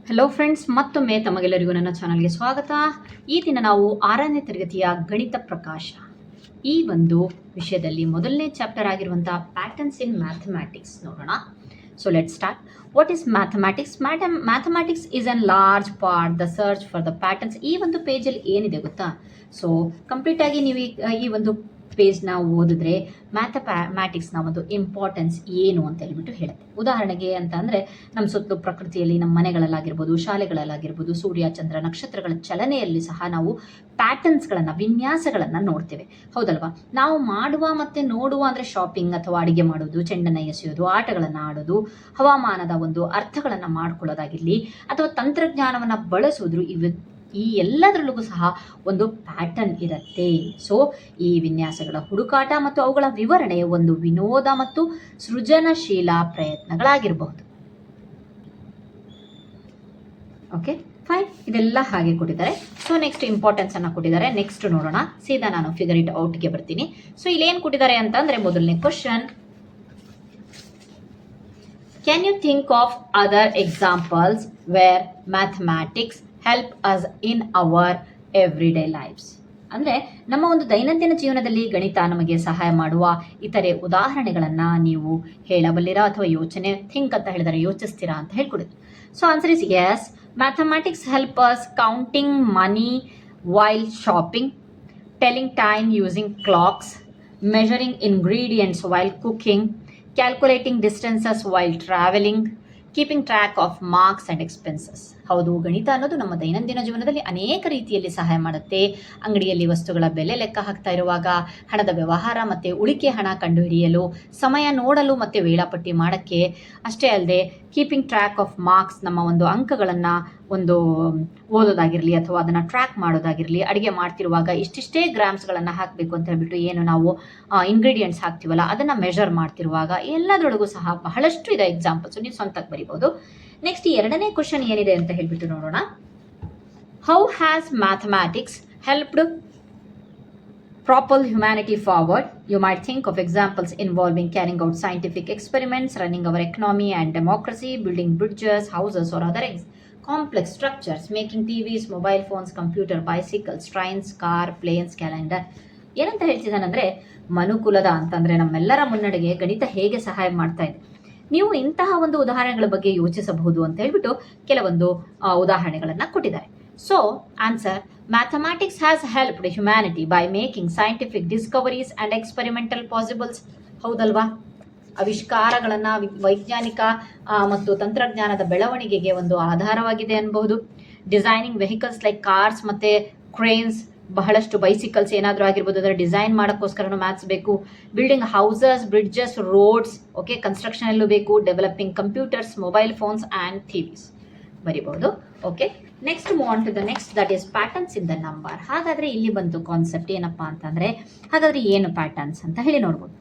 Hello friends, ಮತ್ತೊಮ್ಮೆ ತಮಗೆಲ್ಲರಿಗೂ ನನ್ನ ಚಾನಲ್ಗೆ ಸ್ವಾಗತ. ಈ ದಿನ ನಾವು 6ನೇ ತರಗತಿಯ ಗಣಿತ ಪ್ರಕಾಶ ಈ ಒಂದು ವಿಷಯದಲ್ಲಿ ಮೊದಲನೇ ಚಾಪ್ಟರ್ ಆಗಿರುವಂತಹ ಪ್ಯಾಟರ್ನ್ಸ್ ಇನ್ ಮ್ಯಾಥಮ್ಯಾಟಿಕ್ಸ್ ನೋಡೋಣ. So let start. What is mathematics? Mathematics is an large part the search for the patterns. ಈ ಒಂದು ಪೇಜಲ್ಲಿ ಏನಿದೆ ಗೊತ್ತಾ? ಸೊ ಕಂಪ್ಲೀಟ್ ಆಗಿ ನೀವು ಈ ಒಂದು ಪೇಜ್ನ ಓದಿದ್ರೆ ಮ್ಯಾಥಮ್ಯಾಟಿಕ್ಸ್ನ ಒಂದು ಇಂಪಾರ್ಟೆನ್ಸ್ ಏನು ಅಂತ ಹೇಳ್ಬಿಟ್ಟು ಹೇಳುತ್ತೆ. ಉದಾಹರಣೆಗೆ ಅಂತ ಅಂದರೆ ನಮ್ಮ ಸುತ್ತಲೂ ಪ್ರಕೃತಿಯಲ್ಲಿ, ನಮ್ಮ ಮನೆಗಳಲ್ಲಾಗಿರ್ಬೋದು, ಶಾಲೆಗಳಲ್ಲಾಗಿರ್ಬೋದು, ಸೂರ್ಯ ಚಂದ್ರ ನಕ್ಷತ್ರಗಳ ಚಲನೆಯಲ್ಲಿ ಸಹ ನಾವು ಪ್ಯಾಟರ್ನ್ಸ್ಗಳನ್ನು, ವಿನ್ಯಾಸಗಳನ್ನು ನೋಡ್ತೇವೆ, ಹೌದಲ್ವಾ? ನಾವು ಮಾಡುವ ಮತ್ತು ನೋಡುವ ಅಂದರೆ ಶಾಪಿಂಗ್ ಅಥವಾ ಅಡುಗೆ ಮಾಡೋದು, ಚೆಂಡನ್ನು ಎಸೆಯೋದು, ಆಟಗಳನ್ನು ಆಡೋದು, ಹವಾಮಾನದ ಒಂದು ಅರ್ಥಗಳನ್ನು ಮಾಡ್ಕೊಳ್ಳೋದಾಗಿರಲಿ ಅಥವಾ ತಂತ್ರಜ್ಞಾನವನ್ನು ಬಳಸೋದು, ಈ ಎಲ್ಲದರಲ್ಲಿಗೂ ಸಹ ಒಂದು ಪ್ಯಾಟರ್ನ್ ಇರುತ್ತೆ. ಸೊ ಈ ವಿನ್ಯಾಸಗಳ ಹುಡುಕಾಟ ಮತ್ತು ಅವುಗಳ ವಿವರಣೆ ಒಂದು ವಿನೋದ ಮತ್ತು ಸೃಜನಶೀಲ ಪ್ರಯತ್ನಗಳಾಗಿರಬಹುದು. ಓಕೆ ಫೈನ್, ಇದೆಲ್ಲ ಹಾಗೆ ಕೊಟ್ಟಿದ್ದಾರೆ. ಸೊ ನೆಕ್ಸ್ಟ್ ಇಂಪಾರ್ಟೆನ್ಸ್ ಅನ್ನ ಕೊಟ್ಟಿದ್ದಾರೆ. ನೆಕ್ಸ್ಟ್ ನೋಡೋಣ. ಸೀದಾ ನಾನು ಫಿಗರ್ ಇಟ್ ಔಟ್ಗೆ ಬರ್ತೀನಿ. ಸೊ ಇಲ್ಲಿ ಏನು ಕೊಟ್ಟಿದ್ದಾರೆ ಅಂತಂದ್ರೆ, ಮೊದಲನೇ question, can you think of other examples where mathematics help us in our everyday lifes? ಅಂದರೆ ನಮ್ಮ ಒಂದು ದೈನಂದಿನ ಜೀವನದಲ್ಲಿ ಗಣಿತ ನಮಗೆ ಸಹಾಯ ಮಾಡುವ ಇತರೆ ಉದಾಹರಣೆಗಳನ್ನು ನೀವು ಹೇಳಬಲ್ಲಿರಾ ಅಥವಾ ಥಿಂಕ್ ಅಂತ ಹೇಳಿದರೆ ಯೋಚಿಸ್ತೀರಾ ಅಂತ ಹೇಳ್ಕೊಡಿದ್ರು. So answer is yes. Mathematics help us counting money while shopping, telling time using clocks, measuring ingredients while cooking, calculating distances while travelling, keeping track of marks and expenses. ಹೌದು, ಗಣಿತ ಅನ್ನೋದು ನಮ್ಮ ದೈನಂದಿನ ಜೀವನದಲ್ಲಿ ಅನೇಕ ರೀತಿಯಲ್ಲಿ ಸಹಾಯ ಮಾಡುತ್ತೆ. ಅಂಗಡಿಯಲ್ಲಿ ವಸ್ತುಗಳ ಬೆಲೆ ಲೆಕ್ಕ ಹಾಕ್ತಾ ಇರುವಾಗ, ಹಣದ ವ್ಯವಹಾರ ಮತ್ತು ಉಳಿಕೆ ಹಣ ಕಂಡುಹಿಡಿಯಲು, ಸಮಯ ನೋಡಲು ಮತ್ತು ವೇಳಾಪಟ್ಟಿ ಮಾಡೋಕ್ಕೆ, ಅಷ್ಟೇ ಅಲ್ಲದೆ ಕೀಪಿಂಗ್ ಟ್ರ್ಯಾಕ್ ಆಫ್ ಮಾರ್ಕ್ಸ್, ನಮ್ಮ ಒಂದು ಅಂಕಗಳನ್ನು ಒಂದು ಓದೋದಾಗಿರಲಿ ಅಥವಾ ಅದನ್ನು ಟ್ರ್ಯಾಕ್ ಮಾಡೋದಾಗಿರಲಿ, ಅಡುಗೆ ಮಾಡ್ತಿರುವಾಗ ಇಷ್ಟಿಷ್ಟೇ ಗ್ರಾಮ್ಸ್ಗಳನ್ನು ಹಾಕಬೇಕು ಅಂತ ಹೇಳ್ಬಿಟ್ಟು ಏನು ನಾವು ಇಂಗ್ರೀಡಿಯೆಂಟ್ಸ್ ಹಾಕ್ತೀವಲ್ಲ, ಅದನ್ನು ಮೆಷರ್ ಮಾಡ್ತಿರುವಾಗ, ಎಲ್ಲದರೊಳಗೂ ಸಹ ಬಹಳಷ್ಟು ಇದೆ ಎಕ್ಸಾಂಪಲ್ಸ್, ನೀವು ಸ್ವಂತಕ್ಕೆ ಬರಿಬೋದು. ನೆಕ್ಸ್ಟ್ ಎರಡನೇ ಕ್ವಶನ್ ಏನಿದೆ ಅಂತ ಹೇಳ್ಬಿಟ್ಟು ನೋಡೋಣ. How has mathematics helped propel humanity forward? You might think of examples involving carrying out scientific experiments, running our economy and democracy, building bridges, houses or other complex structures, making TVs, mobile phones, computer, bicycles, trains, car, planes, calendar. ಏನಂತ ಹೇಳ್ತಿದ್ದಾನಂದ್ರೆ, ಮನುಕುಲದ ಅಂತಂದ್ರೆ ನಮ್ಮೆಲ್ಲರ ಮುನ್ನಡೆಗೆ ಗಣಿತ ಹೇಗೆ ಸಹಾಯ ಮಾಡ್ತಾ ಇದೆ, ನೀವು ಇಂತಹ ಒಂದು ಉದಾಹರಣೆಗಳ ಬಗ್ಗೆ ಯೋಚಿಸಬಹುದು ಅಂತ ಹೇಳ್ಬಿಟ್ಟು ಕೆಲವೊಂದು ಉದಾಹರಣೆಗಳನ್ನು ಕೊಟ್ಟಿದ್ದಾರೆ. So answer, mathematics has helped humanity by making scientific discoveries and experimental possibles. ಹೌದಲ್ವಾ? ಆವಿಷ್ಕಾರಗಳನ್ನು, ವೈಜ್ಞಾನಿಕ ಮತ್ತು ತಂತ್ರಜ್ಞಾನದ ಬೆಳವಣಿಗೆಗೆ ಒಂದು ಆಧಾರವಾಗಿದೆ ಅನ್ಬಹುದು. ಡಿಸೈನಿಂಗ್ ವೆಹಿಕಲ್ಸ್ ಲೈಕ್ ಕಾರ್ಸ್ ಮತ್ತು ಕ್ರೇನ್ಸ್, ಬಹಳಷ್ಟು ಬೈಸಿಕಲ್ಸ್ ಏನಾದರೂ ಆಗಿರ್ಬೋದು, ಅದರ ಡಿಸೈನ್ ಮಾಡೋಕ್ಕೋಸ್ಕರನೂ ಮ್ಯಾಥ್ಸ್ ಬೇಕು. Building houses, bridges, roads, okay, ಕನ್ಸ್ಟ್ರಕ್ಷನಲ್ಲೂ ಬೇಕು. Developing computers, mobile phones and TVs ಬರಿಬಹುದು. Okay, next move on to the next, that is patterns in the number. ಹಾಗಾದರೆ ಇಲ್ಲಿ ಬಂತು ಕಾನ್ಸೆಪ್ಟ್ ಏನಪ್ಪ ಅಂತಂದರೆ, ಹಾಗಾದರೆ ಏನು ಪ್ಯಾಟರ್ನ್ಸ್ ಅಂತ ಹೇಳಿ ನೋಡ್ಬೋದು.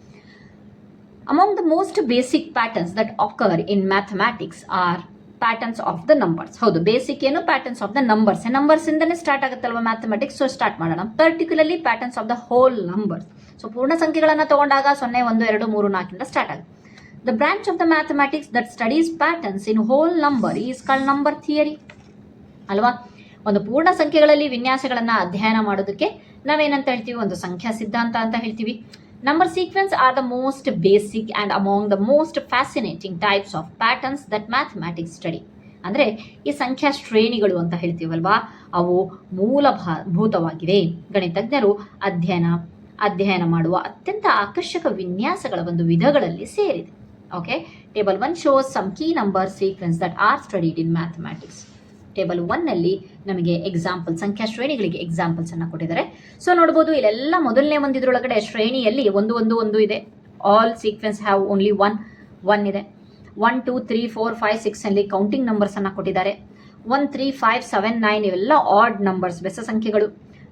Among the most basic patterns that occur in mathematics are patterns of the numbers. ಹೌದು, ಬೇಸಿಕ್ ಏನು? Patterns of the numbers. Numbers ಇಂದನೇ ಸ್ಟಾರ್ಟ್ ಆಗುತ್ತಲ್ವ ಮ್ಯಾಥಮೆಟಿಕ್ಸ್. ಸೊ ಸ್ಟಾರ್ಟ್ ಮಾಡೋಣ. Particularly patterns of the whole numbers. So ಪೂರ್ಣ ಸಂಖ್ಯೆಗಳನ್ನು ತಗೊಂಡಾಗ 0, 1, 2, 3, 4 start ಆಗುತ್ತೆ. The branch of the mathematics that studies patterns in whole number is called number theory ಅಲ್ವಾ? ಒಂದು ಪೂರ್ಣ ಸಂಖ್ಯೆಗಳಲ್ಲಿ ವಿನ್ಯಾಸಗಳನ್ನು ಅಧ್ಯಯನ ಮಾಡೋದಕ್ಕೆ ನಾವೇನಂತ ಹೇಳ್ತೀವಿ? ಒಂದು ಸಂಖ್ಯಾ ಸಿದ್ಧಾಂತ ಅಂತ ಹೇಳ್ತೀವಿ. Number sequence are the most basic and among the most fascinating types of patterns that mathematics study. ಅಂದರೆ ಈ ಸಂಖ್ಯಾ ಶ್ರೇಣಿಗಳು ಅಂತ ಹೇಳ್ತೀವಲ್ವಾ, ಅವು ಮೂಲಭೂತವಾಗಿವೆ. ಗಣಿತಜ್ಞರು ಅಧ್ಯಯನ ಮಾಡುವ ಅತ್ಯಂತ ಆಕರ್ಷಕ ವಿನ್ಯಾಸಗಳ ಒಂದು ವಿಧಗಳಲ್ಲಿ ಸೇರಿದೆ. Okay, table 1 shows some key number sequence that are studied in mathematics. Table 1ನಲ್ಲಿ ನಮಗೆ ಎಕ್ಸಾಂಪಲ್, ಸಂಖ್ಯಾ ಶ್ರೇಣಿಗಳಿಗೆ ಎಕ್ಸಾಂಪಲ್ಸ್ ಅನ್ನು ಕೊಟ್ಟಿದ್ದಾರೆ. ಸೊ ನೋಡ್ಬೋದು, ಇಲ್ಲೆಲ್ಲ ಮೊದಲನೇ ಒಂದಿದ್ರೊಳಗಡೆ ಶ್ರೇಣಿಯಲ್ಲಿ 1, 1, 1 ಇದೆ. ಆಲ್ ಸೀಕ್ವೆನ್ಸ್ ಹ್ಯಾವ್ ಓನ್ಲಿ 1 ಇದೆ. 1, 2, 3, 4, 5, 6 ಅಲ್ಲಿ ಕೌಂಟಿಂಗ್ ನಂಬರ್ಸ್ ಅನ್ನು ಕೊಟ್ಟಿದ್ದಾರೆ. 1, 3, 5, 7, 9 ಇವೆಲ್ಲ ಆಡ್ ನಂಬರ್ಸ್, ಬೆಸ ಸಂಖ್ಯೆಗಳು.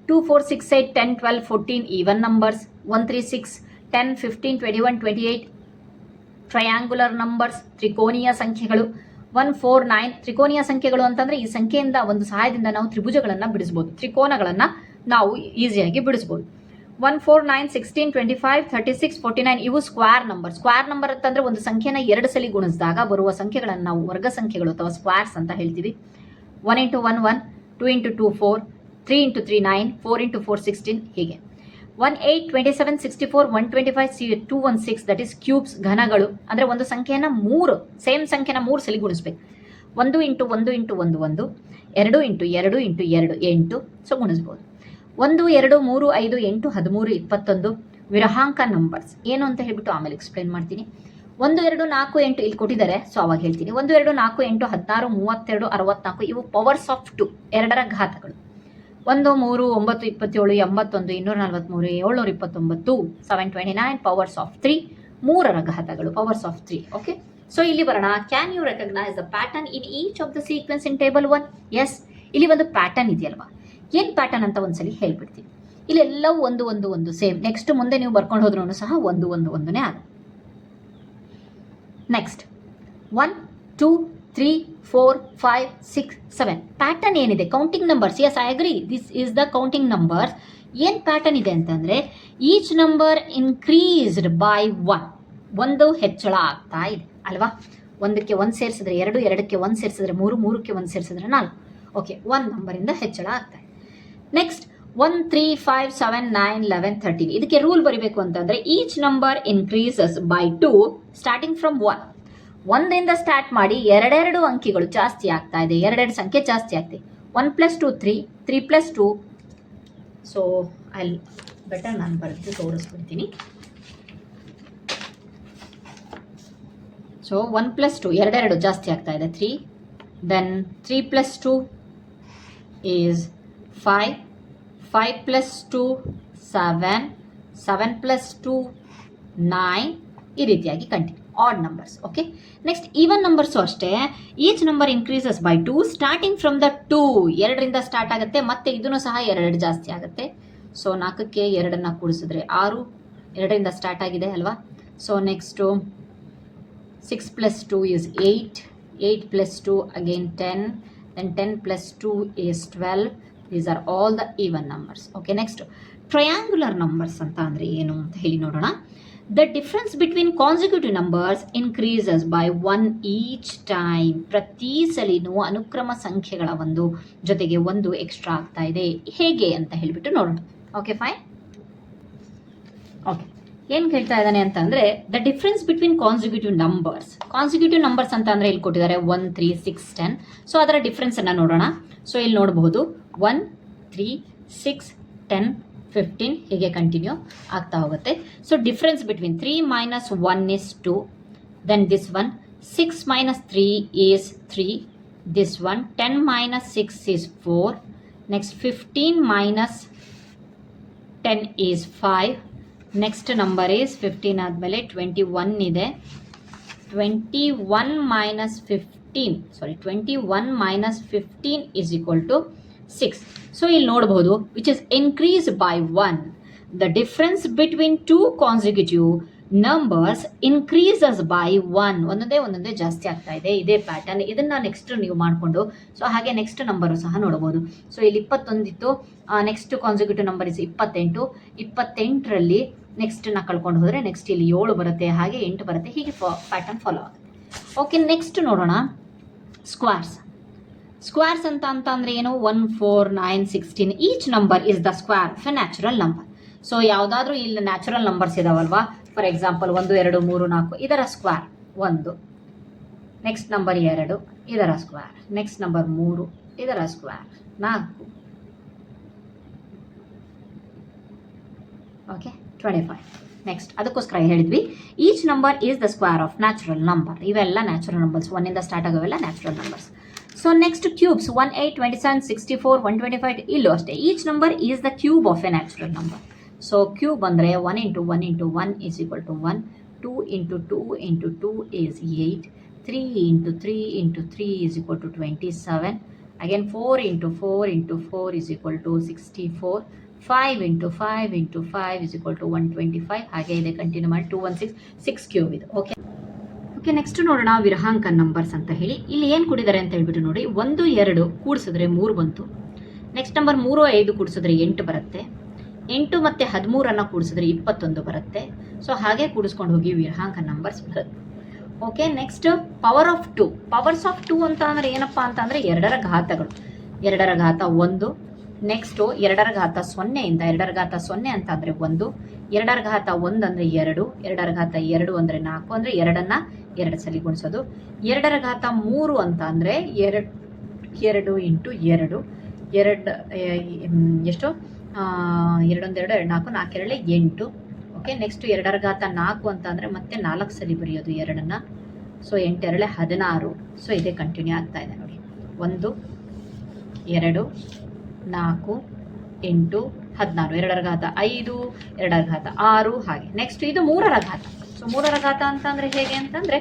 2, 4, 6, 8, 10, 12, 14 ಈವನ್ ನಂಬರ್ಸ್. 1, 3, 6, 10, 15, 21, 28 ಟ್ರಯಾಂಗುಲರ್ ನಂಬರ್ಸ್, ತ್ರಿಕೋನೀಯ ಸಂಖ್ಯೆಗಳು. 1, 4, 9 ತ್ರಿಕೋನೀಯ ಸಂಖ್ಯೆಗಳು ಅಂತಂದ್ರೆ ಈ ಸಂಖ್ಯೆಯಿಂದ ಒಂದು ಸಹಾಯದಿಂದ ನಾವು ತ್ರಿಭುಜಗಳನ್ನು ಬಿಡಿಸಬಹುದು, ತ್ರಿಕೋನಗಳನ್ನು ನಾವು ಈಸಿಯಾಗಿ ಬಿಡಿಸಬಹುದು. 1, 4, 9, 16, 25, 36, 49 ಇವು ಸ್ಕ್ವೇರ್ ನಂಬರ್. ಸ್ಕ್ವೇರ್ ನಂಬರ್ ಅಂತಂದ್ರೆ ಒಂದು ಸಂಖ್ಯೆನ 2 ಸಲ ಗುಣಿಸಿದಾಗ ಬರುವ ಸಂಖ್ಯೆಗಳನ್ನು ನಾವು ವರ್ಗ ಸಂಖ್ಯೆಗಳು ಅಥವಾ ಸ್ಕ್ವೇರ್ಸ್ ಅಂತ ಹೇಳ್ತೀವಿ. 1 ಇಂಟು 1 1, 2 ಇಂಟು 2 4, 3 ಇಂಟು 3 9, 4 ಇಂಟು 4 16 ಹೀಗೆ 1 8 27 64 125 216 ದಟ್ ಈಸ್ ಕ್ಯೂಬ್ಸ್ ಘನಗಳು. ಅಂದರೆ ಒಂದು ಸಂಖ್ಯೆಯನ್ನು ಸೇಮ್ ಸಂಖ್ಯೆನ 3 ಸಲ ಗುಣಿಸ್ಬೇಕು. 1 into 1 into 1 1, 2 into 2 into 2 8, so ಗುಣಿಸ್ಬೋದು. 1 2 3 5 8 13 21 ವಿರಹಾಂಕ ನಂಬರ್ಸ್ ಏನು ಅಂತ ಹೇಳ್ಬಿಟ್ಟು ಆಮೇಲೆ ಎಕ್ಸ್ಪ್ಲೇನ್ ಮಾಡ್ತೀನಿ. 1 2 4 8 ಇಲ್ಲಿ ಕೊಟ್ಟಿದ್ದಾರೆ, ಸೊ ಅವಾಗ ಹೇಳ್ತೀನಿ. 1 2 4 8 16 32 64 ಇವು ಪವರ್ಸ್ ಆಫ್ 2, 2ರ ಘಾತಗಳು. 1 3 9 27 81 243 729 729 ಪವರ್ಸ್ ಆಫ್ 3, 3ರ ಘಾತಗಳು ಪವರ್ಸ್ ಆಫ್ 3. ಓಕೆ, ಸೊ ಇಲ್ಲಿ ಬರೋಣ. Can you recognise the pattern in each of the sequence in table 1? Yes, ಇಲ್ಲಿ ಒಂದು ಪ್ಯಾಟರ್ನ್ ಇದೆಯಲ್ವಾ, ಏನು ಪ್ಯಾಟರ್ನ್ ಅಂತ ಒಂದ್ಸಲಿ ಹೇಳ್ಬಿಡ್ತೀನಿ. ಇಲ್ಲೆಲ್ಲವೂ ಒಂದು ಸೇಮ್. ನೆಕ್ಸ್ಟ್ ಮುಂದೆ ನೀವು ಬರ್ಕೊಂಡು ಹೋದ್ರೂ ಸಹ ಒಂದೇ ಆಗ. ನೆಕ್ಸ್ಟ್ 1 2 3 4 5 6 7 ಪ್ಯಾಟರ್ನ್ ಏನಿದೆ, counting numbers. Yes, I agree, this is the counting numbers. ಏನು ಪ್ಯಾಟರ್ನ್ ಇದೆ ಅಂತಂದರೆ ಈಚ್ ನಂಬರ್ ಇನ್ಕ್ರೀಸ್ಡ್ ಬೈ 1, ಒಂದು ಹೆಚ್ಚಳ ಆಗ್ತಾ ಇದೆ ಅಲ್ವಾ. 1ಕ್ಕೆ 1 ಸೇರಿಸಿದ್ರೆ 2, 2ಕ್ಕೆ 1 ಸೇರಿಸಿದ್ರೆ 3, 3ಕ್ಕೆ 1 ಸೇರಿಸಿದ್ರೆ 4. ಓಕೆ, 1 ನಂಬರಿಂದ ಹೆಚ್ಚಳ ಆಗ್ತಾ ಇದೆ. ನೆಕ್ಸ್ಟ್ 1 3 5 7 9 11 13 ಇದಕ್ಕೆ ರೂಲ್ ಬರೀಬೇಕು ಅಂತಂದರೆ each number increases by 2 starting from 1. 1ರಿಂದ ಸ್ಟಾರ್ಟ್ ಮಾಡಿ 2 ಅಂಕಿಗಳು ಜಾಸ್ತಿ ಆಗ್ತಾ ಇದೆ, 2 ಸಂಖ್ಯೆ ಜಾಸ್ತಿ ಆಗ್ತಿದೆ. 1 + 2 3, 3 + 2, ಸೊ ಅಲ್ಲಿ ಬೆಟರ್ ನಾನು ಬರೆದು ತೋರಿಸ್ಬಿಡ್ತೀನಿ. ಸೊ 1 + 2 2 ಜಾಸ್ತಿ ಆಗ್ತಾ ಇದೆ 3, ದೆನ್ 3 + 2 ಈಸ್ 5, 5 + 2 7, 7 + 2 9, ಈ ರೀತಿಯಾಗಿ continue odd numbers. Okay, next even numbers ಅಷ್ಟೇ. Each number increases by 2 starting from the 2, 2ರಿಂದ ಸ್ಟಾರ್ಟ್ ಆಗುತ್ತೆ, ಮತ್ತೆ ಇದನ್ನು ಸಹ 2 ಜಾಸ್ತಿ ಆಗುತ್ತೆ. ಸೊ 4ಕ್ಕೆ 2ನ್ನು ಕೂಡಿಸಿದ್ರೆ 6, 2ರಿಂದ ಸ್ಟಾರ್ಟ್ ಆಗಿದೆ ಅಲ್ವಾ. So next 6 + 2 is 8, 8 + 2 again 10, then 10 + 2 is 12. These are all the even numbers. Okay, next triangular numbers ಅಂತ ಅಂದರೆ ಏನು ಅಂತ ಹೇಳಿ ನೋಡೋಣ. The difference between consecutive numbers increases by 1 each time. ಪ್ರತಿ ಸಲಿನೂ ಅನುಕ್ರಮ ಸಂಖ್ಯೆಗಳ ಒಂದು ಜೊತೆಗೆ 1 ಎಕ್ಸ್ಟ್ರಾ ಆಗ್ತಾ ಇದೆ. ಹೇಗೆ ಅಂತ ಹೇಳಿಬಿಟ್ಟು ನೋಡೋಣ. Okay, fine. ಓಕೆ, ಏನು ಹೇಳ್ತಾ ಇದ್ದಾನೆ ಅಂತಂದರೆ the difference between consecutive numbers ಅಂತ ಅಂದರೆ ಇಲ್ಲಿ ಕೊಟ್ಟಿದ್ದಾರೆ 1 3 6 10. ಸೊ ಅದರ ಡಿಫ್ರೆನ್ಸನ್ನು ನೋಡೋಣ. ಸೊ ಇಲ್ಲಿ ನೋಡಬಹುದು 1 3 6 10 15 ಹೀಗೆ ಕಂಟಿನ್ಯೂ ಆಗ್ತಾ ಹೋಗುತ್ತೆ. So difference between 3 - 1 is 2, then this one 6 - 3 is 3, this one 10 - 6 is 4, next 15 - 10 is 5, next number is 15 ಆದಮೇಲೆ 21 ಇದೆ. 21 - 15 is equal to 6. ಸೊ ಇಲ್ಲಿ ನೋಡಬಹುದು which is increase by 1. The difference between 2 consecutive numbers increases by 1. ಒಂದೊಂದೇ ಜಾಸ್ತಿ ಆಗ್ತಾ ಇದೆ. ಇದೇ pattern. ಇದನ್ನು ನೆಕ್ಸ್ಟ್ ನೀವು ಮಾಡಿಕೊಂಡು ಸೊ ಹಾಗೆ ನೆಕ್ಸ್ಟ್ ನಂಬರು ಸಹ ನೋಡಬಹುದು. ಸೊ ಇಲ್ಲಿ 21 ಇತ್ತು, ನೆಕ್ಸ್ಟ್ ಕಾನ್ಸಿಕ್ಯೂಟಿವ್ ನಂಬರ್ ಇಸ್ 28. 28ರಲ್ಲಿ ನೆಕ್ಸ್ಟನ್ನ ಕಳ್ಕೊಂಡು ಹೋದರೆ ನೆಕ್ಸ್ಟ್ ಇಲ್ಲಿ 7 ಬರುತ್ತೆ, ಹಾಗೆ 8 ಬರುತ್ತೆ, ಹೀಗೆ ಪ್ಯಾಟರ್ನ್ ಫಾಲೋ ಆಗುತ್ತೆ. ಓಕೆ, ನೆಕ್ಸ್ಟ್ ನೋಡೋಣ ಸ್ಕ್ವೇರ್ಸ್ ಅಂತ ಅಂದರೆ ಏನು. 1 4 9 16 each number is the square of a natural number. So ಯಾವುದಾದ್ರೂ ಇಲ್ಲಿ ನ್ಯಾಚುರಲ್ ನಂಬರ್ಸ್ ಇದಾವಲ್ವಾ, ಫಾರ್ ಎಕ್ಸಾಂಪಲ್ 1 2 3 4 ಇದರ ಸ್ಕ್ವೇರ್ 1, ನೆಕ್ಸ್ಟ್ ನಂಬರ್ 2 ಇದರ ಸ್ಕ್ವೇರ್, ನೆಕ್ಸ್ಟ್ ನಂಬರ್ 3 ಇದರ ಸ್ಕ್ವೇರ್ 4. ಓಕೆ, 25. ನೆಕ್ಸ್ಟ್ ಅದಕ್ಕೋಸ್ಕರ ಹೇಳಿದ್ವಿ each number is the square of natural number. ಇವೆಲ್ಲ natural numbers, 1ಇಂದ start ಆಗೋವೆಲ್ಲ natural numbers. So next cubes 1 8 27 64 125 ಇಲ್ಲೂ ಅಷ್ಟೇ. Each number is the cube of a natural number. So cube ಅಂದರೆ 1 × 1 × 1 is equal to 1, 2 × 2 × 2 is 8, 3 × 3 × 3 is equal to 27, again 4 × 4 × 4 is equal to 64, 5 × 5 × 5 is equal to 125. ಹಾಗೆ ಇದೆ continue ಮಾಡಿ 216 6 cube ಇದು. Okay, next ನೋಡೋಣ ವಿರಹಾಂಕ numbers ಅಂತ ಹೇಳಿ. ಇಲ್ಲಿ ಏನು ಕೊಟ್ಟಿದ್ದಾರೆ ಅಂತ ಹೇಳ್ಬಿಟ್ಟು ನೋಡಿ. 1 2 ಕೂಡಿಸಿದ್ರೆ 3 ಬಂತು. ನೆಕ್ಸ್ಟ್ ನಂಬರ್ 3 5 ಕೂಡಿಸಿದ್ರೆ 8 ಬರುತ್ತೆ. 8 ಮತ್ತು 13 ಕೂಡಿಸಿದ್ರೆ 21 ಬರುತ್ತೆ. ಸೊ ಹಾಗೆ ಕೂಡಿಸ್ಕೊಂಡು ಹೋಗಿ ವಿರಹಾಂಕ ನಂಬರ್ಸ್ ಬರುತ್ತೆ. Okay, next power of 2. Powers of 2 ಅಂತ ಅಂದರೆ ಏನಪ್ಪ ಅಂತ ಅಂದರೆ 2ರ ಘಾತಗಳು. 2ರ ಘಾತ 1, ನೆಕ್ಸ್ಟು 2ರ ಘಾತ 0 ಇಂದ 2ರ ಘಾತ 0 ಅಂತ ಅಂದರೆ 1, 2ರ ಘಾತ 1 ಅಂದರೆ 2, 2ರ ಘಾತ 2 ಅಂದರೆ 4, ಅಂದರೆ 2ನ್ನ 2 ಸಲ ಗುಣಿಸೋದು. 2ರ ಘಾತ 3 ಅಂತ ಅಂದರೆ 2 2 ಇಂಟು 2, 2 ಎಷ್ಟು 2 1 2 2 4 4 2 8. ಓಕೆ, ನೆಕ್ಸ್ಟ್ 2ರ ಘಾತ 4 ಅಂತ ಅಂದರೆ ಮತ್ತೆ 4 ಸಲ ಬರೆಯೋದು 2ನ್ನ. ಸೊ 8 2 16. ಸೊ ಇದೇ ಕಂಟಿನ್ಯೂ ಆಗ್ತಾ ಇದೆ ನೋಡಿ. 1 2 4 8 16, 2ರ ಘಾತ 5, 2ರ ಘಾತ 6 ಹಾಗೆ. ನೆಕ್ಸ್ಟ್ ಇದು 3ರ ಘಾತ. ಸೊ 3ರ ಘಾತ ಅಂತ ಅಂದರೆ ಹೇಗೆ ಅಂತಂದರೆ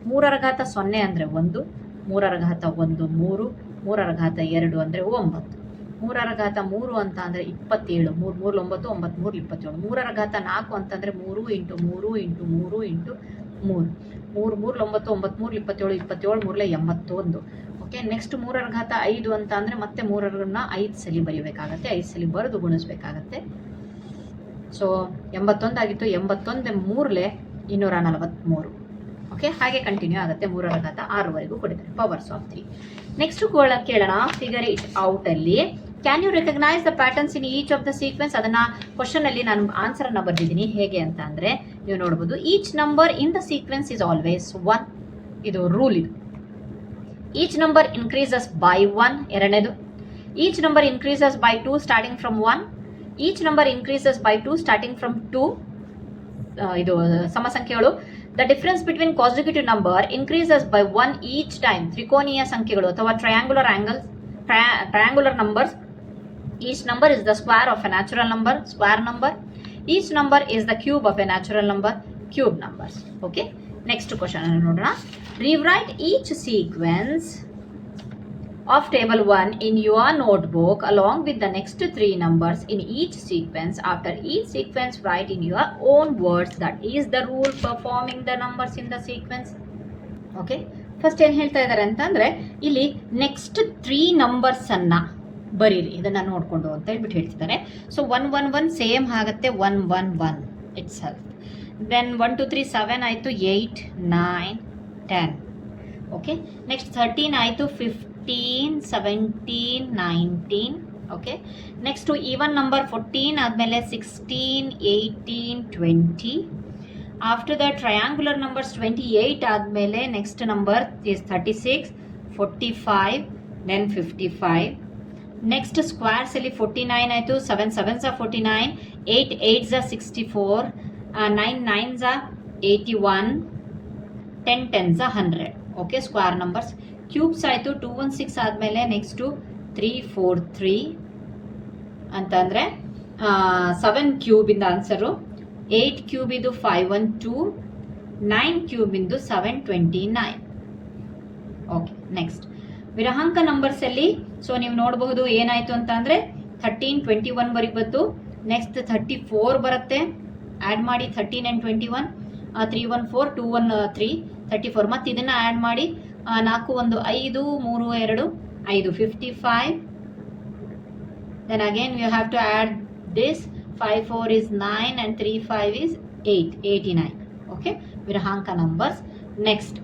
3ರ ಘಾತ 0 ಅಂದರೆ 1, 3ರ ಘಾತ 1 3, 3ರ ಘಾತ 2 ಅಂದರೆ 9, 3ರ ಘಾತ 3 ಅಂತ ಅಂದರೆ 27, 3 3 9 9 3 27. 3ರ ಘಾತ 4 ಅಂತಂದರೆ 3 into 3 into 3 into 3, 3 3 9 9 3 27 27 3 81. Okay, next 3ರ ಘಾತ 5 ಅಂತ ಅಂದರೆ ಮತ್ತೆ 3ರನ್ನ 5 ಸಲ ಬರೀಬೇಕಾಗತ್ತೆ, 5 ಸಲ ಬರೆದು ಗುಣಿಸ್ಬೇಕಾಗತ್ತೆ. ಸೊ 81 ಆಗಿತ್ತು, 81 3 243. ಓಕೆ, ಹಾಗೆ ಕಂಟಿನ್ಯೂ ಆಗುತ್ತೆ. 3ರ ಘಾತ 6ವರೆಗೂ ಕೊಟ್ಟಿದ್ದಾರೆ ಪವರ್ಸ್ ಆಫ್ 3. ನೆಕ್ಸ್ಟ್ ಕೇಳೋಣ ಫಿಗರ್ ಇಟ್ ಔಟ್ ಅಲ್ಲಿ. Can you recognise the patterns in each of the sequence? ಅದನ್ನ ಕ್ವಶನ್ ಅಲ್ಲಿ ನಾನು ಆನ್ಸರ್ ಅನ್ನ ಬರ್ದಿದ್ದೀನಿ. ಹೇಗೆ ಅಂತ ಅಂದ್ರೆ ನೀವು ನೋಡಬಹುದು, each number in the sequence is always 1. ಇದು ರೂಲ್. ಇದು ಈಚ್ ನಂಬರ್ ಇನ್ಕ್ರೀಸಸ್ ಬೈ 1. ಎರಡನೇದು, each number increases by 2 starting from 1. Each number increases by 2 starting from 2. ಇದು ಸಮಸಂಖ್ಯೆಗಳು. The difference between consecutive number increases by 1 each time. ತ್ರಿಕೋನೀಯ ಸಂಖ್ಯೆಗಳು ಅಥವಾ triangular numbers. Each number is the square of a natural number, square number. Each number is the cube of a natural number, cube numbers. Okay, next question ಅನ್ನು ನೋಡೋಣ. Rewrite each sequence of table 1 in your notebook along with the next 3 numbers in each sequence. After each sequence, write in your own words that is the rule for forming the numbers in the sequence. Okay, first ಏನು ಹೇಳ್ತಾ ಇದ್ದಾರೆ ಅಂತಂದರೆ ಇಲ್ಲಿ next 3 numbers ಅನ್ನ ಬರೀರಿ, ಇದನ್ನು ನೋಡಿಕೊಂಡು ಅಂತ ಹೇಳ್ಬಿಟ್ಟು ಹೇಳ್ತಿದ್ದಾರೆ. ಸೊ 1 1 1 ಸೇಮ್ ಆಗುತ್ತೆ, 1 1 1 ಇಟ್ಸ್ ಸೆಲ್ಫ್. ದೆನ್ 1 2 3 7 ಆಯಿತು, 8 9 10. ಓಕೆ, ನೆಕ್ಸ್ಟ್ 13 ಆಯಿತು, 15 17 19. ಓಕೆ, ನೆಕ್ಸ್ಟು ಈವನ್ ನಂಬರ್ 14 ಆದಮೇಲೆ 16 18 20. ಆಫ್ಟರ್ ದ ಟ್ರಯಾಂಗುಲರ್ ನಂಬರ್ಸ್ 28 ಆದಮೇಲೆ next number is 36 45 then 55. Next ಸ್ಕ್ವೇರ್ಸಲ್ಲಿ 49 ಆಯಿತು, 7 7s 49, 8 8s 64, 9 9s 81, 10 10s 100. Okay, square numbers. Cubes ಆಯಿತು, 2 1 6 ಆದಮೇಲೆ ನೆಕ್ಸ್ಟು 3 4 3 ಅಂತಂದರೆ 7 ಕ್ಯೂಬಿಂದ ಆನ್ಸರು, 8 ಕ್ಯೂಬಿದು 5 1 2, 9 ಕ್ಯೂಬಿಂದು 7 29. ಓಕೆ, ನೆಕ್ಸ್ಟ್ ವಿರಹಾಂಕ ನಂಬರ್ಸಲ್ಲಿ ಸೊ ನೀವು ನೋಡಬಹುದು ಏನಾಯಿತು ಅಂತ ಅಂದರೆ 13 21 ವರೆಗೆ ಬಂತು. ನೆಕ್ಸ್ಟ್ 34 ಬರುತ್ತೆ, ಆ್ಯಡ್ ಮಾಡಿ 13 ಆ್ಯಂಡ್ 21, 3 1 4 2 1 3 34. ಮತ್ತು ಇದನ್ನು ಆ್ಯಡ್ ಮಾಡಿ 4 1 5 3 2 5 55. Then again you have to add this, 5 4 is 9 and 3 5 is 8 89. Okay, ವಿರಹಾಂಕ ನಂಬರ್ಸ್. ನೆಕ್ಸ್ಟ್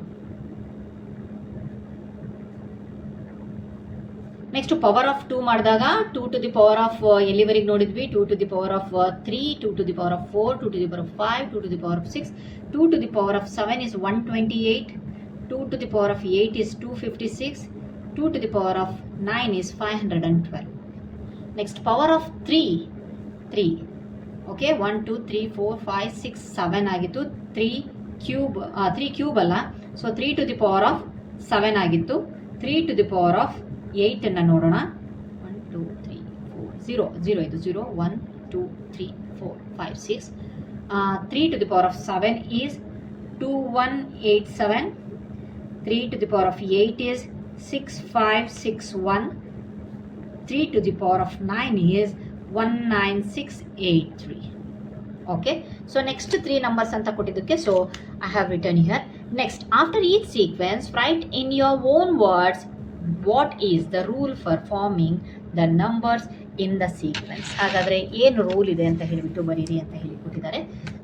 ಪವರ್ ಆಫ್ 2 ಮಾಡಿದಾಗ 2 ಟು ದಿ ಪವರ್ ಆಫ್ ಎಲ್ಲಿವರೆಗೆ ನೋಡಿದ್ವಿ, 2 to the power of 3, 2 to the power of 4, 2 to the power of 5, 2 to the power of 6, 2 to the power of 7 is 128, 2 to the power of 8 is 256, 2 to the power of 9 is 512. Next, power of 3. Okay, 1 2 3 4 5 6 7 ಆಗಿತ್ತು. 3 cube ಅಲ್ಲ, so 3 to the power of 7 ಆಗಿತ್ತು. 3 to the power of 8 ಅನ್ನು ನೋಡೋಣ. 1 2 3 4 0 ಇದು 0 1 2 3 4 5 6. 3 to the power of 7 is 2187. 3 to the power of 8 is 6561. 3 to the power of 9 is 19683. Okay, so next 3 numbers anta kotidukke, so I have written here. Next, after each sequence, write in your own words what is the rule for forming the numbers in the sequence. ಹಾಗಾದರೆ ಏನು rule ಇದೆ ಅಂತ ಹೇಳಿಬಿಟ್ಟು ಬರೀರಿ ಅಂತ ಹೇಳಿ ಕೊಟ್ಟಿದ್ದಾರೆ.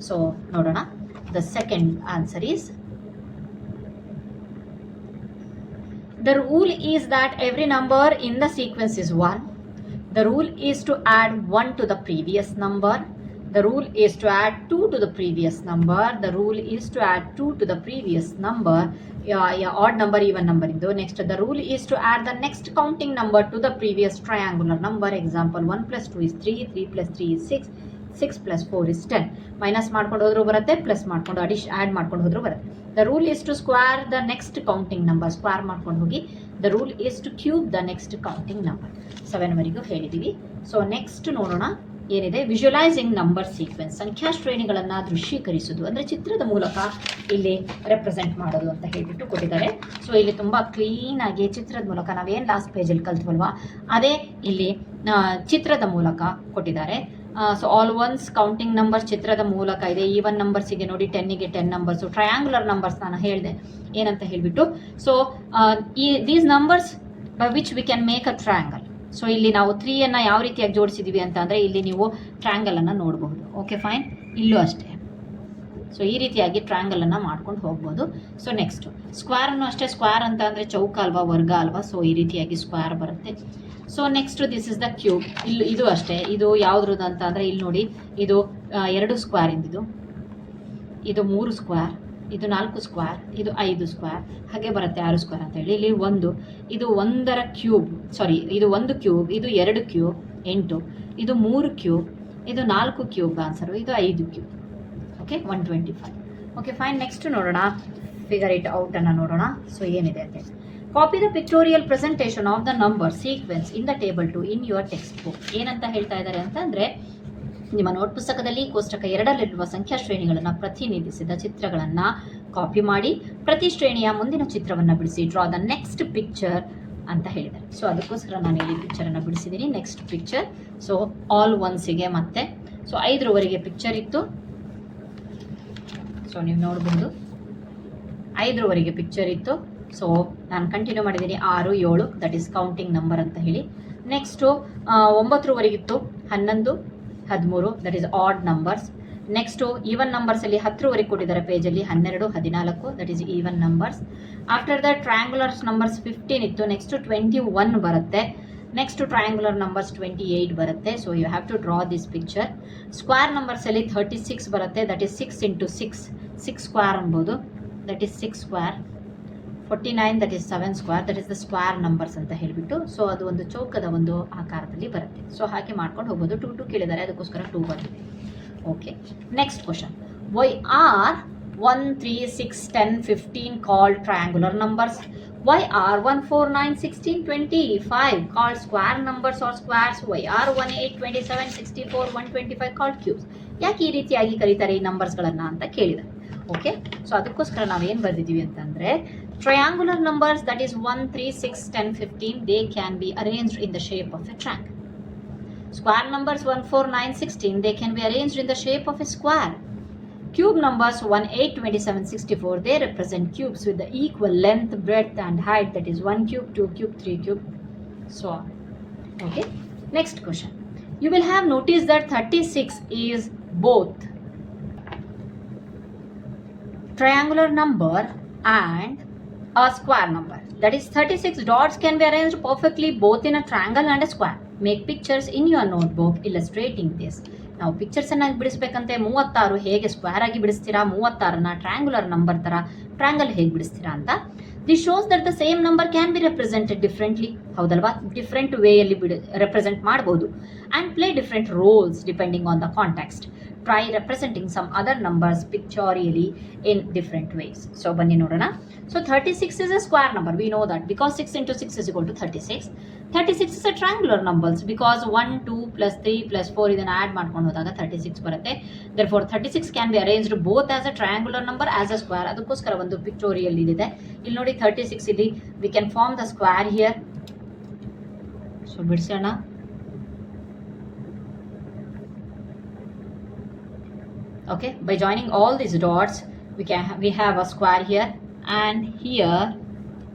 So ನೋಡೋಣ. The second answer is The rule is that every number in the sequence is 1. The rule is to add 1 to the previous number. The rule is to add 2 to the previous number. The rule is to add 2 to the previous number. Odd number, even number. Next, the rule is to add the next counting number to the previous triangular number. Example, 1 plus 2 is 3, 3 plus 3 is 6, 6 plus 4 is 10. Minus ಮಾಡ್ಕೊಂಡು ಹೋದ್ರು ಬರುತ್ತೆ, plus ಮಾಡ್ಕೊಂಡು add ಮಾಡ್ಕೊಂಡು ಹೋದ್ರು ಬರುತ್ತೆ. The rule is to square the next counting number. Square ಮಾಡ್ಕೊಂಡು ಹೋಗಿ. The rule is to cube the next counting number. 7 ವರೆಗೂ ಹೇಳಿದ್ದೀವಿ. ಸೊ ನೆಕ್ಸ್ಟ್ ನೋಡೋಣ ಏನಿದೆ. ವಿಜುವಲೈಸಿಂಗ್ ನಂಬರ್ ಸೀಕ್ವೆನ್ಸ್, ಸಂಖ್ಯಾ ಶ್ರೇಣಿಗಳನ್ನು ದೃಶ್ಯೀಕರಿಸುವುದು, ಅಂದರೆ ಚಿತ್ರದ ಮೂಲಕ ಇಲ್ಲಿ ರೆಪ್ರೆಸೆಂಟ್ ಮಾಡೋದು ಅಂತ ಹೇಳಿಬಿಟ್ಟು ಕೊಟ್ಟಿದ್ದಾರೆ. ಸೊ ಇಲ್ಲಿ ತುಂಬ ಕ್ಲೀನಾಗಿ ಚಿತ್ರದ ಮೂಲಕ ನಾವೇನು ಲಾಸ್ಟ್ ಪೇಜಲ್ಲಿ ಕಲ್ತ್ವಲ್ವಾ ಅದೇ ಇಲ್ಲಿ ಚಿತ್ರದ ಮೂಲಕ ಕೊಟ್ಟಿದ್ದಾರೆ. So all once counting numbers ಚಿತ್ರದ ಮೂಲಕ ಇದೆ. ಈವನ್ ನಂಬರ್ಸಿಗೆ ನೋಡಿ 10ಗೆ 10 ನಂಬರ್ಸು. ಟ್ರಯಾಂಗುಲರ್ ನಂಬರ್ಸ್ ನಾನು ಹೇಳಿದೆ ಏನಂತ ಹೇಳಿಬಿಟ್ಟು. So these numbers by which we can make a triangle. So ಇಲ್ಲಿ ನಾವು 3ಯನ್ನು ಯಾವ ರೀತಿಯಾಗಿ ಜೋಡಿಸಿದ್ದೀವಿ ಅಂತ ಅಂದರೆ ಇಲ್ಲಿ ನೀವು ಟ್ರಯಾಂಗಲನ್ನು ನೋಡಬಹುದು. Okay fine. ಇಲ್ಲೂ ಅಷ್ಟೇ. ಸೊ ಈ ರೀತಿಯಾಗಿ ಟ್ರಯಾಂಗಲನ್ನು ಮಾಡ್ಕೊಂಡು ಹೋಗ್ಬೋದು. ಸೊ ನೆಕ್ಸ್ಟು ಸ್ಕ್ವೇರನ್ನು ಅಷ್ಟೇ. ಸ್ಕ್ವೇರ್ ಅಂತ ಅಂದರೆ ಚೌಕ ಅಲ್ವಾ, ವರ್ಗ ಅಲ್ವಾ. ಸೊ ಈ ರೀತಿಯಾಗಿ ಸ್ಕ್ವೇರ್ ಬರುತ್ತೆ. So next this is the cube. ಇದು ಅಷ್ಟೇ. ಇದು ಯಾವುದ್ರದ್ದು ಅಂತ ಅಂದರೆ ಇಲ್ಲಿ ನೋಡಿ, ಇದು 2 ಸ್ಕ್ವೇರ್ ಇಂದಿದು, ಇದು 3 ಸ್ಕ್ವೇರ್, ಇದು 4 ಸ್ಕ್ವೇರ್, ಇದು 5 ಸ್ಕ್ವೇರ್, ಹಾಗೆ ಬರುತ್ತೆ 6 ಸ್ಕ್ವೇರ್ ಅಂತ ಹೇಳಿ. ಇಲ್ಲಿ ಇದು 1ರ ಕ್ಯೂಬ್, ಸಾರಿ ಇದು 1 ಕ್ಯೂಬ್, ಇದು 2 ಕ್ಯೂಬ್ 8, ಇದು 3 ಕ್ಯೂಬ್, ಇದು 4 ಕ್ಯೂಬ್ ಆನ್ಸರು, ಇದು 5 cube. Okay 125. Okay fine. Next ನೋಡೋಣ, ಫಿಗರ್ ಇಟ್ ಔಟ್ ಅನ್ನು ನೋಡೋಣ. ಸೊ ಏನಿದೆ ಅಂತ ಹೇಳಿ. Copy the pictorial presentation of the number sequence in the table 2 in your textbook. ಏನಂತ ಹೇಳ್ತಾ ಇದ್ದಾರೆ ಅಂತಂದರೆ, ನಿಮ್ಮ ನೋಟ್ ಪುಸ್ತಕದಲ್ಲಿ ಕೋಷ್ಟಕ 2ರಲ್ಲಿರುವ ಸಂಖ್ಯಾ ಶ್ರೇಣಿಗಳನ್ನು ಪ್ರತಿನಿಧಿಸಿದ ಚಿತ್ರಗಳನ್ನು ಕಾಪಿ ಮಾಡಿ ಪ್ರತಿ ಶ್ರೇಣಿಯ ಮುಂದಿನ ಚಿತ್ರವನ್ನು ಬಿಡಿಸಿ. ಡ್ರಾ ದ ನೆಕ್ಸ್ಟ್ ಪಿಕ್ಚರ್ ಅಂತ ಹೇಳಿದ್ದಾರೆ. ಸೊ ಅದಕ್ಕೋಸ್ಕರ ನಾನು ಇಲ್ಲಿ ಪಿಕ್ಚರನ್ನು ಬಿಡಿಸಿದ್ದೀನಿ. Next picture. ಸೊ ಆಲ್ ಒನ್ಸಿಗೆ ಮತ್ತೆ ಸೊ 5ರವರೆಗೆ ಪಿಕ್ಚರ್ ಇತ್ತು. ಸೊ ನೀವು ನೋಡಬಹುದು 5ರವರೆಗೆ ಪಿಕ್ಚರ್ ಇತ್ತು. ಸೊ ನಾನು ಕಂಟಿನ್ಯೂ ಮಾಡಿದ್ದೀನಿ 6, 7 ದಟ್ ಈಸ್ ಕೌಂಟಿಂಗ್ ನಂಬರ್ ಅಂತ ಹೇಳಿ. ನೆಕ್ಸ್ಟು 9ರವರೆಗಿತ್ತು, 11, 13 that is odd numbers. Next even ನಂಬರ್ಸಲ್ಲಿ 10ರವರೆಗೆ ಕೊಟ್ಟಿದ್ದಾರೆ ಪೇಜಲ್ಲಿ, 12, 14 that is even numbers. After the triangulars numbers 15 ಇತ್ತು. ನೆಕ್ಸ್ಟು 21 ಬರುತ್ತೆ. ನೆಕ್ಸ್ಟು ಟ್ರಯಾಂಗುಲರ್ ನಂಬರ್ಸ್ 28 ಬರುತ್ತೆ. So you have to draw this picture. Square ನಂಬರ್ಸಲ್ಲಿ 36 ಬರುತ್ತೆ. ದಟ್ ಈಸ್ 6 ಇಂಟು 6 ಸ್ಕ್ವೇರ್ ಅನ್ಬೋದು. That is 6 square. 49 that is 7 square. That is the square numbers ಅಂತ ಹೇಳಿಬಿಟ್ಟು. So ಅದು ಒಂದು ಚೌಕದ ಒಂದು ಆಕಾರದಲ್ಲಿ ಬರುತ್ತೆ. ಸೊ ಹಾಗೆ ಮಾಡ್ಕೊಂಡು ಹೋಗ್ಬೋದು. 2 ಕೇಳಿದ್ದಾರೆ, ಅದಕ್ಕೋಸ್ಕರ 2 ಬಂದಿದೆ. Okay. Next question. Why are 1, 3, 6, 10, 15 called triangular numbers? Why are 1, 4, 9, 16, 25 called square numbers or squares? Why are 1, 8, 27, 64, 125 called cubes? ಯಾಕೆ ಈ ರೀತಿಯಾಗಿ ಕರೀತಾರೆ ಈ ನಂಬರ್ಸ್ಗಳನ್ನು ಅಂತ ಕೇಳಿದ್ದಾರೆ. ಓಕೆ. ಸೊ ಅದಕ್ಕೋಸ್ಕರ ನಾವೇನು ಬರೆದಿದ್ದೀವಿ ಅಂತಂದರೆ, triangular numbers that is 1, 3, 6, 10, 15 they can be arranged in the shape of a triangle. Square numbers 1, 4, 9, 16 they can be arranged in the shape of a square. Cube numbers 1, 8, 27, 64 they represent cubes with the equal length, breadth and height, that is 1 cube, 2 cube, 3 cube, so on. Okay. Next question. You will have noticed that 36 is both triangular number and a square number. That is 36 dots can be arranged perfectly both in a triangle and a square. Make pictures in your notebook illustrating this. ನಾವು ಪಿಕ್ಚರ್ಸನ್ನು ಬಿಡಿಸ್ಬೇಕಂತೆ 36 ಹೇಗೆ square ಆಗಿ ಬಿಡಿಸ್ತೀರಾ, 36ನ triangular number ಥರ triangle ಹೇಗೆ ಬಿಡಿಸ್ತೀರಾ ಅಂತ. This shows that the same number can be represented differently. ಹೌದಲ್ವಾ, different ವೇಯಲ್ಲಿ represent ಮಾಡ್ಬೋದು. And play different rolls depending on the context. Try representing some other numbers pictorially in different ways. So ಬನ್ನಿ ನೋಡೋಣ. So 36 is a square number. We know that because 6 into 6 is equal to 36. 36 is a triangular numbers because 1, 2 plus 3 plus 4 ಇದನ್ನು add ಮಾಡ್ಕೊಂಡು ಹೋದಾಗ 36 ಬರುತ್ತೆ. Therefore 36 can be arranged both as a triangular number as a square. ಅದಕ್ಕೋಸ್ಕರ ಒಂದು pictorial ಇದೆ. ಇಲ್ಲಿ ನೋಡಿ 36 ಇಲ್ಲಿ we can form the square here. So ಬಿಡಿಸೋಣ. Okay, by joining all these dots we have a square here and here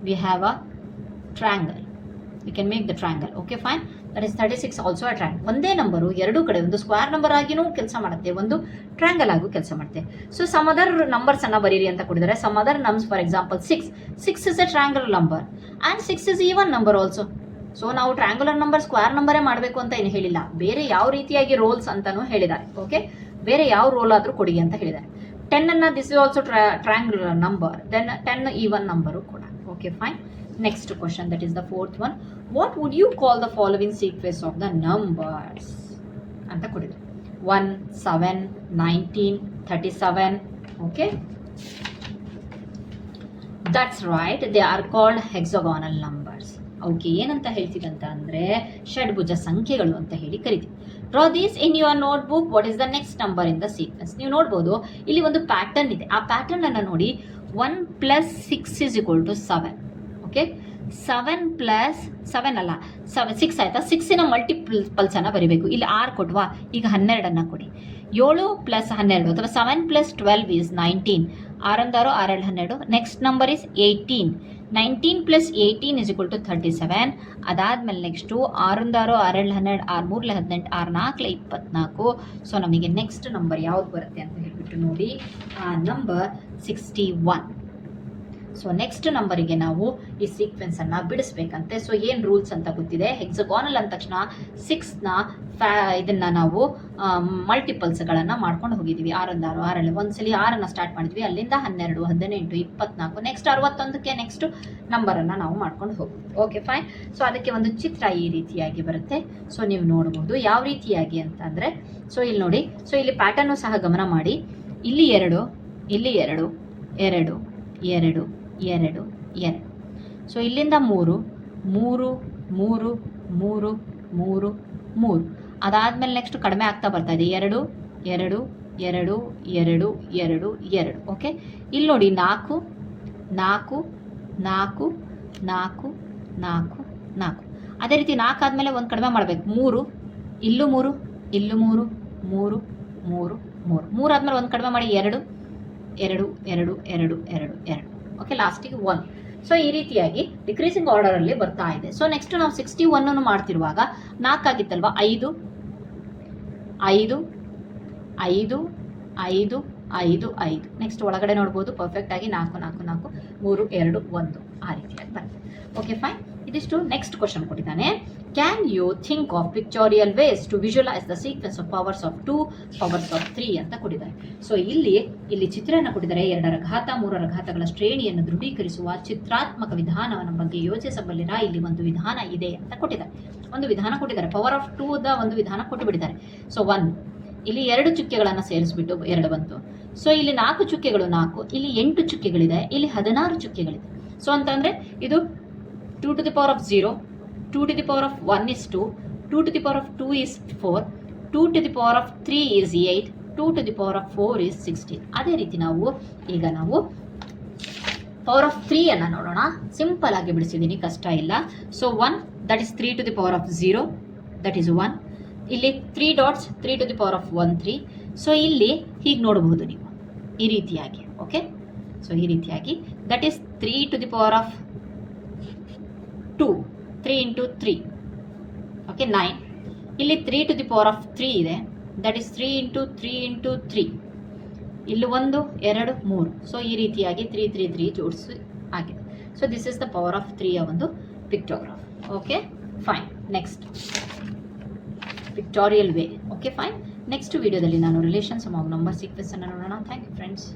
we have a triangle. We can make the triangle. Okay fine. That is 36 also a triangle. ಒಂದೇ number ಎರಡು ಕಡೆ ಒಂದು square number ಆಗಿನೂ ಕೆಲಸ ಮಾಡುತ್ತೆ, ಒಂದು triangle ಆಗು ಕೆಲಸ ಮಾಡುತ್ತೆ. ಸೊ ಸಮ್ ಅದರ್ ನಂಬರ್ಸ್ ಅನ್ನ ಬರೀರಿ ಅಂತ ಕೊಟ್ಟಿದ್ದಾರೆ. Some other nums for example 6 is a triangular number and 6 is even number also. So ನಾವು ಟ್ರ್ಯಾಂಗುಲರ್ ನಂಬರ್ ಸ್ಕ್ವೇರ್ ನಂಬರೇ ಮಾಡಬೇಕು ಅಂತ ಏನು ಹೇಳಿಲ್ಲ, ಬೇರೆ ಯಾವ ರೀತಿಯಾಗಿ ರೋಲ್ಸ್ ಅಂತಾನೂ ಹೇಳಿದ್ದಾರೆ. ಓಕೆ, ಬೇರೆ ಯಾವ ರೋಲ್ ಆದರೂ ಕೊಡಿ ಅಂತ ಹೇಳಿದ್ದಾರೆ. 10 ಅನ್ನ this is also triangular number, then 10 even number ಕೂಡ. Okay fine. Next question, that is the fourth one. What would you call the following sequence of the numbers ಅಂತ ಕೊಟ್ಟಿದ್ದಾರೆ. 1, 7, 19, 37. Okay, that's right, they are called hexagonal numbers. ಅವಕ್ಕೆ ಏನಂತ ಹೇಳ್ತೀವಿ ಅಂತ ಅಂದರೆ ಷಡ್ಭುಜ ಸಂಖ್ಯೆಗಳು ಅಂತ ಹೇಳಿ ಕರಿತೀವಿ. Draw these in your notebook. What is the next number in the sequence? ನೀವು ನೋಡ್ಬೋದು ಇಲ್ಲಿ ಒಂದು ಪ್ಯಾಟರ್ನ್ ಇದೆ. ಆ ಪ್ಯಾಟರ್ನ್ ಅನ್ನು ನೋಡಿ. 1 + 6 = 7. ಓಕೆ, 7 + 7 ಅಲ್ಲ 6 ಆಯ್ತಾ? 6ನ ಮಲ್ಟಿಪಲ್ಸನ್ನು ಬರೀಬೇಕು. ಇಲ್ಲಿ 6 ಕೊಟ್ವಾ, ಈಗ 12 ಕೊಡಿ. 7 + 12 ಅಥವಾ 7 + 12 is 19. 6 6 6 12. Next number is 18. 19 + 18 = 37. ಅದಾದಮೇಲೆ ನೆಕ್ಸ್ಟು 6 6 6 12 6 3 18 6 4 24. ಸೊ ನಮಗೆ ನೆಕ್ಸ್ಟ್ ನಂಬರ್ ಯಾವ್ದು ಬರುತ್ತೆ ಅಂತ ಹೇಳ್ಬಿಟ್ಟು ನೋಡಿ. ಆ ನಂಬರ್ 61. ಸೊ ನೆಕ್ಸ್ಟ್ ನಂಬರಿಗೆ ನಾವು ಈ ಸೀಕ್ವೆನ್ಸನ್ನು ಬಿಡಿಸ್ಬೇಕಂತೆ. ಸೊ ಏನು ರೂಲ್ಸ್ ಅಂತ ಗೊತ್ತಿದೆ. ಹೆಕ್ಸಗಾನಲ್ ಅಂದ ತಕ್ಷಣ 6ನ ಇದನ್ನು ನಾವು ಮಲ್ಟಿಪಲ್ಸ್ಗಳನ್ನು ಮಾಡ್ಕೊಂಡು ಹೋಗಿದ್ದೀವಿ. 6 6 6 ಒಂದ್ಸಲಿ 6 ಸ್ಟಾರ್ಟ್ ಮಾಡಿದ್ವಿ, ಅಲ್ಲಿಂದ 12 18 24, ನೆಕ್ಸ್ಟ್ 61ಕ್ಕೆ ನೆಕ್ಸ್ಟ್ ನಂಬರನ್ನು ನಾವು ಮಾಡ್ಕೊಂಡು ಹೋಗ್ತೀವಿ. Okay fine. ಸೊ ಅದಕ್ಕೆ ಒಂದು ಚಿತ್ರ ಈ ರೀತಿಯಾಗಿ ಬರುತ್ತೆ. ಸೊ ನೀವು ನೋಡ್ಬೋದು ಯಾವ ರೀತಿಯಾಗಿ ಅಂತ ಅಂದರೆ, ಸೊ ಇಲ್ಲಿ ನೋಡಿ. ಸೊ ಇಲ್ಲಿ ಪ್ಯಾಟರ್ನು ಸಹ ಗಮನ ಮಾಡಿ. ಇಲ್ಲಿ 2, ಇಲ್ಲಿ 2 2 2 2 2. ಸೊ ಇಲ್ಲಿಂದ 3 3 3 3 3 3. ಅದಾದಮೇಲೆ ನೆಕ್ಸ್ಟ್ ಕಡಿಮೆ ಆಗ್ತಾ ಬರ್ತಾ ಇದೆ. 2 2 2 2 2 2. ಓಕೆ, ಇಲ್ಲಿ ನೋಡಿ 4 4 4 4 4 4. ಅದೇ ರೀತಿ 4 ಆದಮೇಲೆ ಒಂದು ಕಡಿಮೆ ಮಾಡಬೇಕು. 3, ಇಲ್ಲೂ 3, ಇಲ್ಲೂ 3 3 3 3 3 ಆದಮೇಲೆ ಒಂದು ಕಡಿಮೆ ಮಾಡಿ. 2 2 2 2 2 2. ಓಕೆ, ಲಾಸ್ಟಿಗೆ 1. ಸೊ ಈ ರೀತಿಯಾಗಿ ಡಿಕ್ರೀಸಿಂಗ್ ಆರ್ಡರಲ್ಲಿ ಬರ್ತಾ ಇದೆ. ಸೊ ನೆಕ್ಸ್ಟ್ ನಾವು 61 ಮಾಡ್ತಿರುವಾಗ 4 ಆಗಿತ್ತಲ್ವ, 5 5 5 5 5 5. ನೆಕ್ಸ್ಟ್ ಒಳಗಡೆ ನೋಡ್ಬೋದು ಪರ್ಫೆಕ್ಟಾಗಿ 4 4 4 3 2 1 ಆ ರೀತಿಯಾಗಿ ಬರುತ್ತೆ. Okay fine. ಇದಿಷ್ಟು. ನೆಕ್ಸ್ಟ್ ಕ್ವಶನ್ ಕೊಟ್ಟಿದ್ದಾನೆ. Can you think of pictorial ways to visualise the sequence of powers of 2 powers of 3 ಅಂತ ಕೊಟ್ಟಿದ್ದಾರೆ. ಸೊ ಇಲ್ಲಿ ಚಿತ್ರವನ್ನು ಕೊಟ್ಟಿದ್ದಾರೆ. 2 ರ ಘಾತ 3 ರ ಘಾತಗಳ ಶ್ರೇಣಿಯನ್ನು ದೃಢೀಕರಿಸುವ ಚಿತ್ರಾತ್ಮಕ ವಿಧಾನವನ್ನು ಬಗ್ಗೆ ಯೋಚಿಸಬಲ್ಲಿರಾ? ಇಲ್ಲಿ ಒಂದು ವಿಧಾನ ಇದೆ ಅಂತ ಕೊಟ್ಟಿದ್ದಾರೆ. ಒಂದು ವಿಧಾನ ಕೊಟ್ಟಿದ್ದಾರೆ. ಪವರ್ ಆಫ್ 2 ದ ಒಂದು ವಿಧಾನ ಕೊಟ್ಟು ಬಿಟ್ಟಿದ್ದಾರೆ. ಸೊ 1, ಇಲ್ಲಿ 2 ಚುಕ್ಕೆಗಳನ್ನು ಸೇರಿಸ್ಬಿಟ್ಟು 2 ಬಂತು. ಸೊ ಇಲ್ಲಿ 4 ಚುಕ್ಕೆಗಳು 4, ಇಲ್ಲಿ 8 ಚುಕ್ಕೆಗಳಿದೆ, ಇಲ್ಲಿ 16 ಚುಕ್ಕೆಗಳಿದೆ. ಸೊ ಅಂತಂದರೆ ಇದು 2 to the power of 0, 2 to the power of 1 is 2, 2 to the power of 2 is 4, 2 to the power of 3 is 8, 2 to the power of 4 is 16. ಅದೇ ರೀತಿ ಈಗ ನಾವು ಪವರ್ ಆಫ್ 3 ಅನ್ನು ನೋಡೋಣ. ಸಿಂಪಲ್ ಆಗಿ ಬಿಡಿಸಿದ್ದೀನಿ, ಕಷ್ಟ ಇಲ್ಲ. So 1, that is 3 to the power of 0, that is 1. ಇಲ್ಲಿ 3 dots, 3 to the power of 1 3. So ಇಲ್ಲಿ ಹೀಗೆ ನೋಡಬಹುದು ನೀವು ಈ ರೀತಿಯಾಗಿ. ಓಕೆ, ಸೊ ಈ ರೀತಿಯಾಗಿ that is 3 to the power of 2, 3 into 3. Okay, 9. ಇಲ್ಲಿ 3 to the power of 3 ಇದೆ, ದಟ್ ಈಸ್ 3 into 3 into 3. ಇಲ್ಲಿ 1 2 3. ಸೊ ಈ ರೀತಿಯಾಗಿ 3 3 3 ಜೋಡಿಸಿ ಆಗಿದೆ. So this is the power of 3 ಒಂದು pictograph. Okay fine. Next pictorial way. Okay fine. Next ವಿಡಿಯೋದಲ್ಲಿ ನಾನು ರಿಲೇಷನ್ಸ್ ಆಫ್ ನಂಬರ್ ಸೀಕ್ವೆನ್ಸ್ ಅನ್ನು ನೋಡೋಣ. Thank you friends.